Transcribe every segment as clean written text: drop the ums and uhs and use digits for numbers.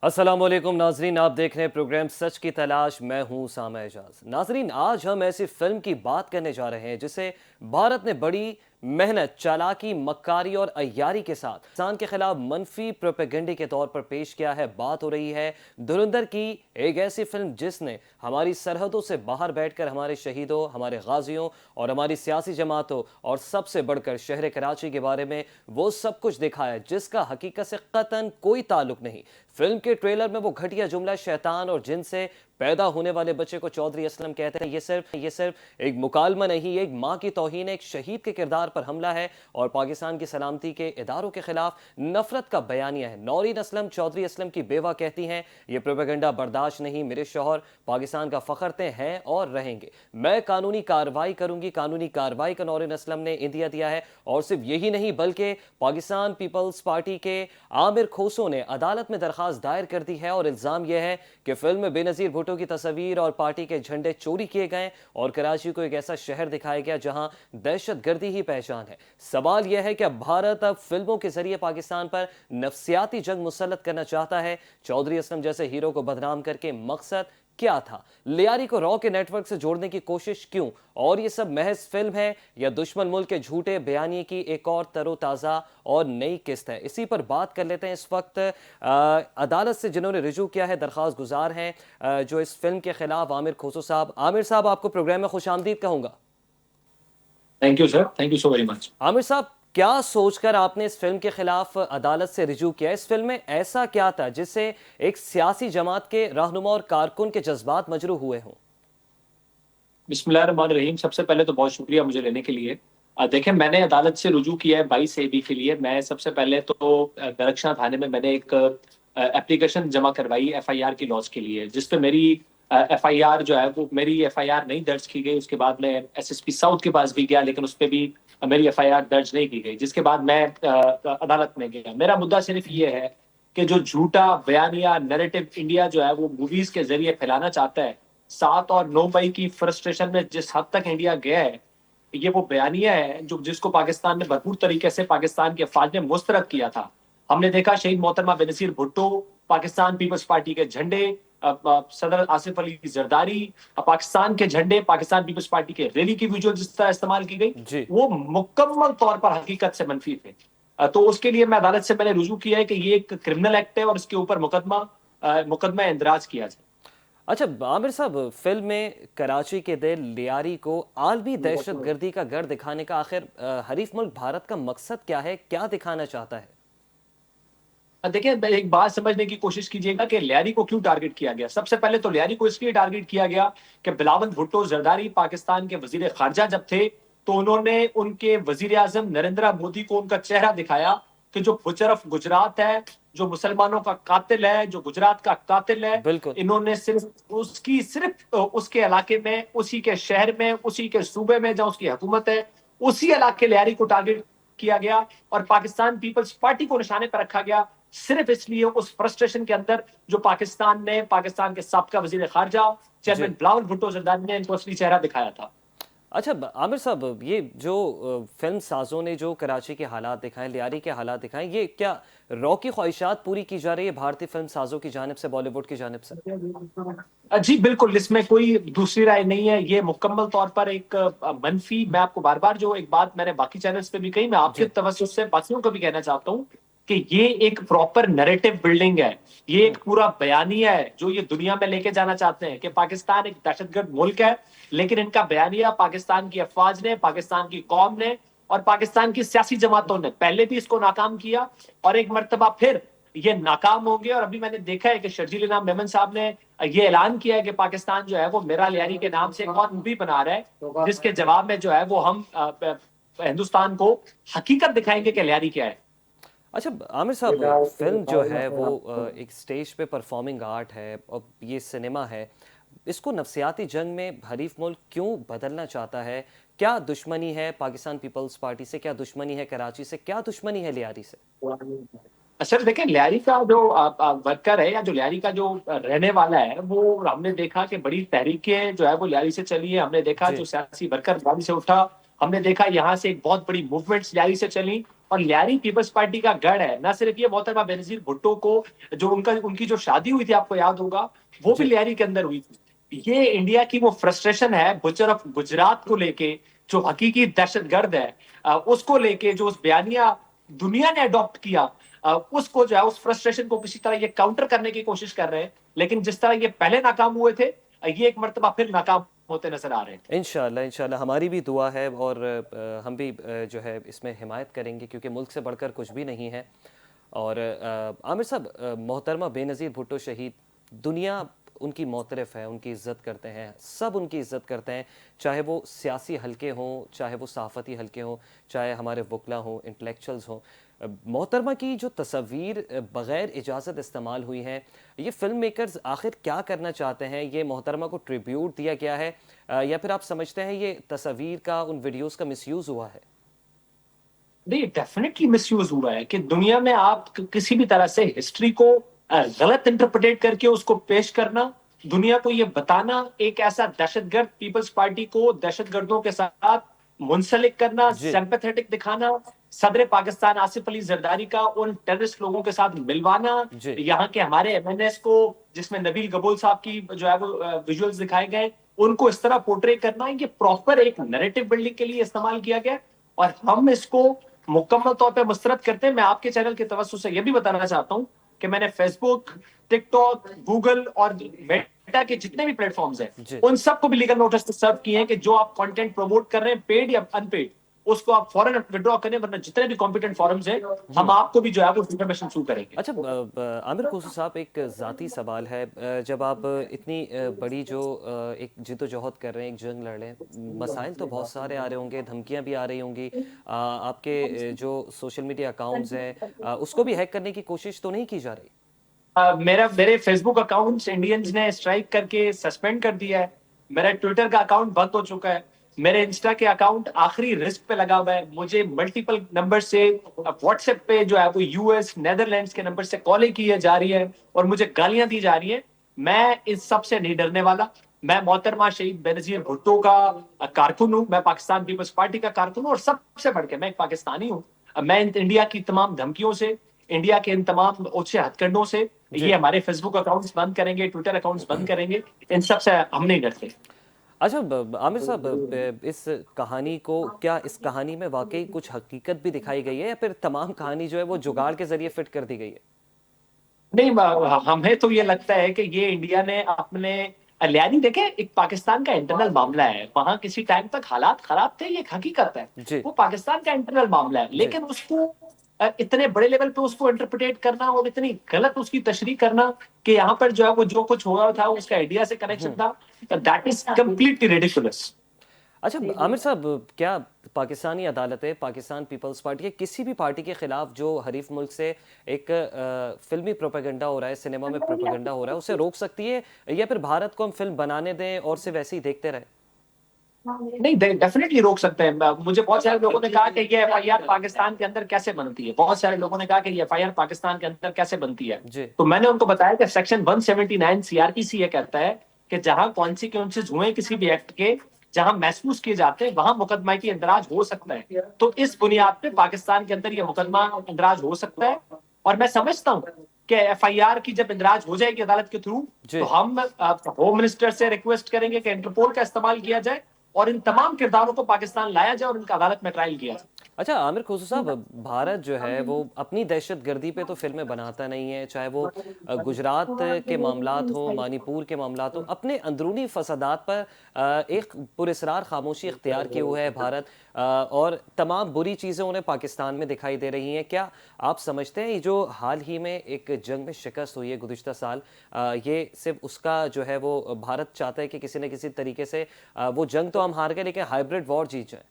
अस्सलामुअलैकुम नाजरीन, आप देख रहे हैं प्रोग्राम सच की तलाश। मैं हूं सामा एजाज। नाजरीन, आज हम ऐसी फिल्म की बात करने जा रहे हैं जिसे भारत ने बड़ी मेहनत, चालाकी, मक्कारी और अय्यारी के साथ पाकिस्तान के खिलाफ मनफी प्रोपेगेंडे के तौर पर पेश किया है। बात हो रही है धुरंधर की, एक ऐसी फिल्म जिसने हमारी सरहदों से बाहर बैठकर हमारे शहीदों, हमारे गाजियों और हमारी सियासी जमातों और सबसे बढ़कर शहर कराची के बारे में वो सब कुछ दिखाया जिसका हकीकत से कतन कोई ताल्लुक नहीं। फिल्म के ट्रेलर में वो घटिया जुमला शैतान और जिन से पैदा होने वाले बच्चे को चौधरी असलम कहते हैं, ये सिर्फ एक मुकालमा नहीं, एक माँ की तौहीन, एक शहीद के किरदार पर हमला है और पाकिस्तान की सलामती के इदारों के खिलाफ नफरत का बयानिया है। नौरीन असलम चौधरी असलम की बेवा कहती हैं, ये प्रोपेगेंडा बर्दाश्त नहीं, मेरे शौहर पाकिस्तान का फखर हैं और रहेंगे, मैं कानूनी कार्रवाई करूंगी। कानूनी कार्रवाई का नौरीन असलम ने इंदिया दिया है। और सिर्फ यही नहीं बल्कि पाकिस्तान पीपल्स पार्टी के आमिर खोसो ने अदालत में दरखास्त दायर कर दी है और इल्जाम यह है कि फिल्म में बेनजीर भुट्टो की तस्वीर और पार्टी के झंडे चोरी किए गए और कराची को एक ऐसा शहर दिखाया गया जहां दहशतगर्दी ही पहचान है। सवाल यह है कि अब भारत अब फिल्मों के जरिए पाकिस्तान पर नफ्सियाती जंग मुसल्लत करना चाहता है। चौधरी असलम जैसे हीरो को बदनाम करके मकसद क्या था? लियारी को रॉ के नेटवर्क से जोड़ने की कोशिश क्यों? और ये सब महज फिल्म है या दुश्मन मुल्क के झूठे बयानिए की एक और तरोताज़ा और नई किस्त है? इसी पर बात कर लेते हैं। इस वक्त अदालत से जिन्होंने रिजू किया है, दरख्वास्त गुजार हैं जो इस फिल्म के खिलाफ, आमिर खोसो साहब। आमिर साहब, आपको प्रोग्राम में खुश आमदीद कहूंगा। Thank you sir, thank you so very much. Aamir साहब, क्या सोचकर आपने इस फिल्म के खिलाफ अदालत से रिजू किया? इस फिल्म में ऐसा क्या था जिससे एक सियासी जमात के रहनुमा और कारकुन के जज्बात मजरू हुए हों? बिस्मिल्लाहिर्रहमानिर्रहीम। सबसे पहले तो बहुत शुक्रिया मुझे लेने के लिए। देखें, मैंने अदालत से रुजू किया है 22 AB के लिए। मैं सबसे पहले तो दरख्शां थाने में मैंने एक एप्लीकेशन जमा करवाई FIR की लॉज के लिए, जिस पे मेरी FIR जो है वो मेरी FIR नहीं दर्ज की गई। उसके बाद मैं SSP साउथ के पास भी गया, लेकिन उस पर भी मेरी FIR दर्ज नहीं की गई। जिसके बाद मैं अदालत में गया। मेरा मुद्दा सिर्फ ये है कि जो झूठा बयानिया नैरेटिव इंडिया जो है वो मूवीज के जरिए फैलाना चाहता है, 7 और 9 मई की फ्रस्ट्रेशन में जिस हद तक इंडिया गया है, ये वो बयानिया है जो जिसको पाकिस्तान ने भरपूर तरीके से पाकिस्तान के अफवाज ने मुस्तरद किया था। हमने देखा शहीद मोहतरमा बेनजीर भुट्टो, पाकिस्तान पीपल्स पार्टी के झंडे, सदर आसिफ अली जरदारी, पाकिस्तान के झंडे, पाकिस्तान पीपल्स पार्टी के रैली की विजुअल जिस तरह इस्तेमाल की गई, जी। वो मुकम्मल तौर पर हकीकत से मनफी थे। तो उसके लिए मैं अदालत से मैंने रुजू किया है कि ये एक क्रिमिनल एक्ट है और इसके ऊपर मुकदमा इंदराज किया जाए। अच्छा आमिर साहब, फिल्म में कराची के दिल लियारी को आलमी दहशतगर्दी का गढ़ दिखाने का आखिर हरीफ मुल्क भारत का मकसद क्या है? क्या दिखाना चाहता है? देखिए, एक बात समझने की कोशिश कीजिएगा कि लियारी को क्यों टारगेट किया गया। सबसे पहले तो लियारी को इसलिए टारगेट किया गया कि बिलावल भुट्टो जरदारी पाकिस्तान के वजीर खारजा जब थे, तो उन्होंने उनके वजीर आजम नरेंद्र मोदी को उनका चेहरा दिखाया कि जो बुचरफ गुजरात है, जो मुसलमानों का कातिल है, जो गुजरात का कातिल है, बिल्कुल। इन्होंने सिर्फ उसके इलाके में, उसी के शहर में, उसी के सूबे में जहां उसकी हुकूमत है, उसी इलाके लियारी को टारगेट किया गया और पाकिस्तान पीपल्स पार्टी को निशाने पर रखा गया, सिर्फ इसलिए उस फ्रस्ट्रेशन के अंदर जो पाकिस्तान के साबका वजीर खारजा चेयरमैन बिलावल भुट्टो जरदारी ने इनको असली चेहरा दिखाया था। अच्छा आमिर साहब, ये जो फिल्म साजों ने जो कराची के हालात दिखाए, लियारी के हालात दिखाए, ये क्या रॉ की ख्वाहिशात पूरी की जा रही है भारतीय फिल्म साजों की जानिब से, बॉलीवुड की जानिब से? जी बिल्कुल, इसमें कोई दूसरी राय नहीं है। ये मुकम्मल तौर पर एक मनफी, मैं आपको बार बार जो एक बात मैंने बाकी चैनल्स पे भी कही, मैं आपके जी। तवज्जुह से बाकियों को भी कहना चाहता हूँ कि ये एक प्रॉपर नैरेटिव बिल्डिंग है। ये एक पूरा बयानिया है जो ये दुनिया में लेके जाना चाहते हैं कि पाकिस्तान एक दहशतगर्द मुल्क है, लेकिन इनका बयानिया पाकिस्तान की अफवाज ने, पाकिस्तान की कौम ने और पाकिस्तान की सियासी जमातों ने पहले भी इसको नाकाम किया और एक मर्तबा फिर ये नाकाम होंगे। और अभी मैंने देखा है कि शर्जील इनाम मेमन साहब ने ये ऐलान किया है कि पाकिस्तान जो है वो मेरा लियारी के नाम से एक और मूवी बना रहा है, जिसके जवाब में जो है वो हम हिंदुस्तान को हकीकत दिखाएंगे कि लियारी क्या है। अच्छा आमिर साहब, फिल्म जो है वो एक स्टेज पे परफॉर्मिंग आर्ट है और ये सिनेमा है। इसको नफ्सियाती जंग में हरीफ मुल्क क्यों बदलना चाहता है? क्या दुश्मनी है पाकिस्तान पीपल्स पार्टी से? क्या दुश्मनी है कराची से? क्या दुश्मनी है लियारी से? सर देखें, लियारी का जो वर्कर है या जो लियारी का जो रहने वाला है, वो हमने देखा कि बड़ी तहरीकें जो है वो लियारी से चली है। हमने देखा जी। जो सियासी वर्कर लियारी से उठा, हमने देखा यहाँ से एक बहुत बड़ी मूवमेंट्स लियारी से चली। और लियारी पीपल्स पार्टी का गढ़ है। ना सिर्फ ये, मोहतरमा बेनजीर भुट्टो को जो उनकी जो शादी हुई थी, आपको याद होगा, वो भी जी। लियारी के अंदर हुई थी। ये इंडिया की वो फ्रस्ट्रेशन है बुचर ऑफ गुजरात को लेके, जो हकीकी दहशतगर्द है, उसको लेके जो उस बयानिया दुनिया ने अडॉप्ट किया, उसको जो है, उस फ्रस्ट्रेशन को किसी तरह ये काउंटर करने की कोशिश कर रहे हैं। लेकिन जिस तरह ये पहले नाकाम हुए थे, ये एक मर्तबा फिर नाकाम होते नजर आ रहे हैं। इंशाल्लाह इंशाल्लाह हमारी भी दुआ है, और हम भी जो है इसमें हिमायत करेंगे, क्योंकि मुल्क से बढ़कर कुछ भी नहीं है। और आमिर साहब, मोहतरमा बेनज़ीर भुट्टो शहीद, दुनिया उनकी मोतरफ़ है, उनकी इज़्ज़त करते हैं, सब उनकी इज़्ज़त करते हैं, चाहे वो सियासी हलके हों, चाहे वो सहाफ़ती हलके हों, चाहे हमारे वकला हों, इंटेलेक्चुअल्स हों। मोहतरमा की जो तस्वीर बग़ैर इजाज़त इस्तेमाल हुई हैं, ये फ़िल्म मेकर्स आखिर क्या करना चाहते हैं? ये मोहतरमा को ट्रिब्यूट दिया गया है, या फिर आप समझते हैं ये तस्वीर का, उन वीडियोज़ का मिसयूज़ हुआ है? नहीं, डेफिनेटली मिसयूज हुआ है कि दुनिया में आप किसी भी तरह से हिस्ट्री को गलत इंटरप्रेट करके उसको पेश करना, दुनिया को ये बताना, एक ऐसा दहशतगर्द पीपल्स पार्टी को दहशतगर्दों के साथ मुंसलिक करना, जी। सिंपैथेटिक दिखाना, सदर पाकिस्तान आसिफ अली जरदारी का उन टेररिस्ट लोगों के साथ मिलवाना, जी। यहाँ के हमारे एमएनएस को, जिसमें नबील गबोल साहब की जो है वो विजुअल्स दिखाए गए, उनको इस तरह पोर्ट्रे करना, ये प्रॉपर एक नैरेटिव बिल्डिंग के लिए इस्तेमाल किया गया। और हम इसको मुकम्मल तौर पे मुस्तरद करते हैं। मैं आपके चैनल के तवज्जो से यह भी बताना चाहता हूं कि मैंने फेसबुक, टिकटॉक, गूगल और मेटा के जितने भी प्लेटफॉर्म्स हैं, जी। उन सबको भी लीगल नोटिस सर्व किए हैं कि जो आप कंटेंट प्रमोट कर रहे हैं, पेड या अनपेड, उसको आप फौरन विड्रॉ करें, वरना जितने भी कॉम्पिटेंट फोरम्स हैं, हम आपको भी जो है वो इंफॉर्मेशन थ्रू करेंगे। अच्छा, आमिर खुसरो साहब, एक ज़ाती सवाल है। जब आप इतनी बड़ी जो एक जिद्दोजहद कर रहे हैं, एक जंग लड़ रहे हैं, मसाइल तो बहुत सारे आ रहे होंगे, धमकियां भी आ रही होंगी, आपके जो सोशल मीडिया अकाउंट्स हैं, उसको भी हैक करने की कोशिश तो नहीं की जा रही? मेरे फेसबुक अकाउंट्स इंडियंस ने स्ट्राइक करके सस्पेंड कर दिया है। मेरा ट्विटर का अकाउंट बंद हो चुका है। मेरे इंस्टा के अकाउंट आखिरी रिस्क पे लगा हुआ है। मुझे मल्टीपल नंबर से व्हाट्सएप पे जो है वो यूएस, नेदरलैंड्स के नंबर से कॉलें की जा रही है और मुझे गालियां दी जा रही है। मैं इस सब से नहीं डरने वाला। मैं मोहतरमा शहीद बेनजीर भुट्टो का कारकुन हूँ। मैं पाकिस्तान पीपल्स पार्टी का कारकुन हूँ और सबसे बढ़ के मैं एक पाकिस्तानी हूँ। मैं इंडिया की तमाम धमकियों से, इंडिया के इन तमाम ओछे हथकंडों से, ये जी। हमारे फेसबुक अकाउंट्स बंद करेंगे, ट्विटर अकाउंट्स बंद करेंगे, इन सब से हम नहीं डरते। अच्छा, आमिर साहब, इस कहानी को, क्या इस कहानी में वाकई कुछ हकीकत भी दिखाई गई है, या फिर तमाम कहानी जो है वो जुगाड़ के जरिए फिट कर दी गई है? नहीं, हमें तो ये लगता है कि ये इंडिया ने अपने लियानी, देखे, एक पाकिस्तान का इंटरनल मामला है। वहां किसी टाइम तक हालात खराब थे, ये एक हकीकत है। जी। वो पाकिस्तान का इंटरनल मामला है, जी। लेकिन उसको इतने बड़े लेवल पे उसको इंटरप्रिटेट करना और इतनी गलत उसकी तशरीह करना कि यहाँ पर जो है वो जो कुछ हो रहा था उसका इंडिया से कनेक्शन था, दैट इज कम्प्लीटली रिडिकुलस। अच्छा, आमिर साहब, क्या पाकिस्तानी अदालतें पाकिस्तान पीपल्स पार्टी या किसी भी पार्टी के खिलाफ जो हरीफ मुल्क से एक फिल्मी प्रोपेगेंडा हो रहा है, सिनेमा में प्रोपेगेंडा हो रहा है, उसे रोक सकती है, या फिर भारत को हम फिल्म बनाने दें और सिर्फ वैसे ही देखते रहे? नहीं, डेफिनेटली रोक सकते हैं। मुझे बहुत सारे लोगों ने कहा कि ये एफआईआर पाकिस्तान के अंदर कैसे बनती है। बहुत सारे लोगों ने कहा कि ये एफआईआर पाकिस्तान के अंदर कैसे बनती है। जी। तो मैंने उनको बताया कि सेक्शन 179 सीआरपीसी ये कहता है कि जहां कॉन्सिक्वेंसेज हुए किसी भी एक्ट के, जहां महसूस किए जाते हैं, वहां मुकदमा की इंदराज हो सकता है। तो इस बुनियाद पे पाकिस्तान के अंदर ये मुकदमा इंदराज हो सकता है। और मैं समझता हूँ कि एफआईआर की जब इंदराज हो जाएगी अदालत के थ्रू, जी। तो हम होम मिनिस्टर से रिक्वेस्ट करेंगे कि इंटरपोल का इस्तेमाल किया जाए और इन तमाम किरदारों को पाकिस्तान लाया जाए और इनका अदालत में ट्रायल किया जाए। अच्छा, आमिर खुसरो साहब, भारत जो है वो अपनी दहशतगर्दी पे तो फिल्में बनाता नहीं है, चाहे वो गुजरात के मामलात हो, मणिपुर के मामलात हो, अपने अंदरूनी फसादात पर एक पुरस्रार खामोशी इख्तियार किए हुए है भारत, और तमाम बुरी चीज़ें उन्हें पाकिस्तान में दिखाई दे रही हैं। क्या आप समझते हैं ये जो हाल ही में एक जंग में शिकस्त हुई है गुज़िश्ता साल, ये सिर्फ उसका जो है वो भारत चाहता है कि किसी न किसी तरीके से वो जंग तो हम हार गए, लेकिन हाइब्रिड वॉर जीत जाए?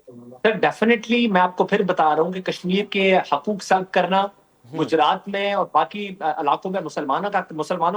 सर, डेफिनेटली मैं आपको फिर बता रहा हूँ कि कश्मीर के हकूक सल्ब करना, गुजरात में और बाकी इलाकों में मुसलमानों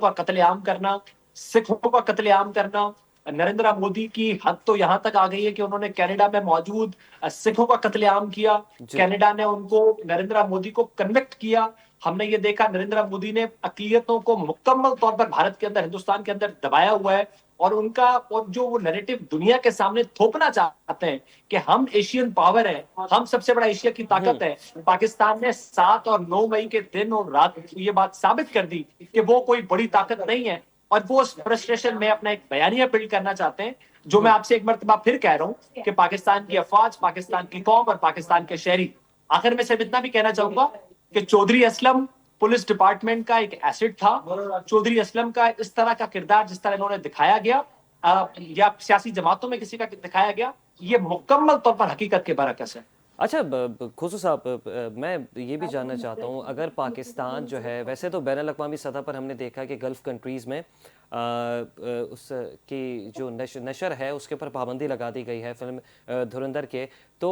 का कत्लेआम करना, सिखों का कत्लेआम करना, नरेंद्र मोदी की हद तो यहाँ तक आ गई है कि उन्होंने कनाडा में मौजूद सिखों का कत्लेआम किया। जी। कनाडा ने उनको, नरेंद्र मोदी को कन्विक्ट किया। हमने ये देखा नरेंद्र मोदी ने अकलियतों को मुकम्मल तौर पर भारत के अंदर, हिंदुस्तान के अंदर दबाया हुआ है। और उनका और जो वो नैरेटिव दुनिया के सामने थोपना चाहते हैं कि हम एशियन पावर है, हम सबसे बड़ा एशिया की ताकत है। पाकिस्तान ने 7 और 9 मई के दिन और रात ये बात साबित कर दी कि वो कोई बड़ी ताकत नहीं है, और वो उस फ्रस्ट्रेशन में अपना एक बयानिया बिल्ड करना चाहते हैं, जो मैं आपसे एक मरतबा फिर कह रहा हूं कि पाकिस्तान की अफवाज, पाकिस्तान की कौम और पाकिस्तान के शहरी। आखिर में सिर्फ इतना भी कहना चाहूंगा कि चौधरी असलम पुलिस डिपार्टमेंट का एक एसेट था। चौधरी असलम का इस तरह का किरदार जिस तरह इन्होंने दिखाया गया, या सियासी जमातों में किसी का दिखाया गया, ये मुकम्मल तौर पर हकीकत के बरअक्स है। अच्छा, खुशू साहब, मैं ये भी जानना चाहता हूँ, अगर पाकिस्तान जो है, वैसे तो बैन अल-अक़वामी सतह पर हमने देखा कि गल्फ़ कंट्रीज़ में उसकी जो नशर है उसके ऊपर पाबंदी लगा दी गई है फिल्म धुरंधर के। तो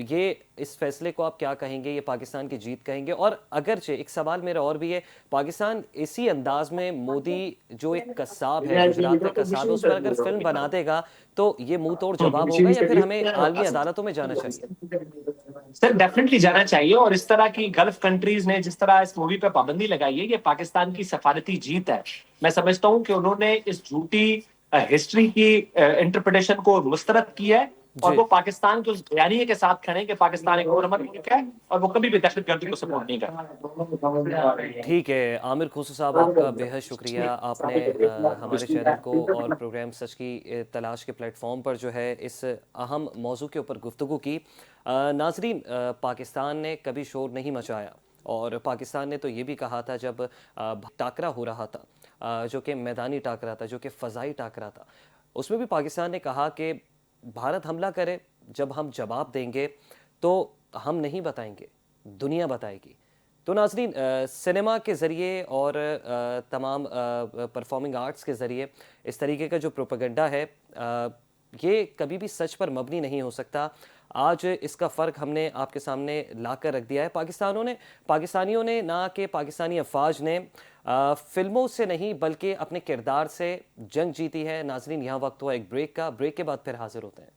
ये इस फैसले को आप क्या कहेंगे? ये पाकिस्तान की जीत कहेंगे? और अगरचे एक सवाल मेरा और भी है, पाकिस्तान इसी अंदाज में मोदी जो एक कस्साब है, गुजरात में कस्साब है, उस पर अगर फिल्म बना देगा तो ये मुंह तोड़ जवाब होगा या फिर हमें आलमी अदालतों में जाना चाहिए? सर डेफिनेटली जाना चाहिए, और इस तरह की गल्फ कंट्रीज ने जिस तरह इस मूवी पे पाबंदी लगाई है, ये पाकिस्तान की सफारती जीत है। मैं समझता हूं कि उन्होंने इस झूठी हिस्ट्री की इंटरप्रिटेशन को मुस्तरद किया है, और जी, वो पाकिस्तान के उस बयानिए के साथ खड़े हैं कि पाकिस्तान एक और मुल्क है और वो कभी भी दहशतगर्दी को सपोर्ट नहीं करता। ठीक है। आमिर खुसरो साहब, आपका बेहद शुक्रिया। आपने हमारे चैनल को और प्रोग्राम सच की तलाश के प्लेटफॉर्म पर जो है इस अहम मौजू के ऊपर गुफ्तगू की। नाजरीन, पाकिस्तान ने कभी शोर नहीं मचाया, और पाकिस्तान ने तो ये भी कहा था जब टाकरा हो रहा था, जो कि मैदानी टाकरा था, जो कि फ़ज़ाई टाकरा था, उसमें भी पाकिस्तान ने कहा कि भारत हमला करे, जब हम जवाब देंगे तो हम नहीं बताएंगे, दुनिया बताएगी। तो नाज़रीन, सिनेमा के ज़रिए और तमाम परफॉर्मिंग आर्ट्स के ज़रिए इस तरीके का जो प्रोपेगेंडा है, ये कभी भी सच पर मबनी नहीं हो सकता। आज इसका फ़र्क हमने आपके सामने ला कर रख दिया है। पाकिस्तानियों ने ना कि पाकिस्तानी अफवाज ने फ़िल्मों से नहीं बल्कि अपने किरदार से जंग जीती है। नाज़रीन, यहाँ वक्त हुआ एक ब्रेक का। ब्रेक के बाद फिर हाज़िर होते हैं।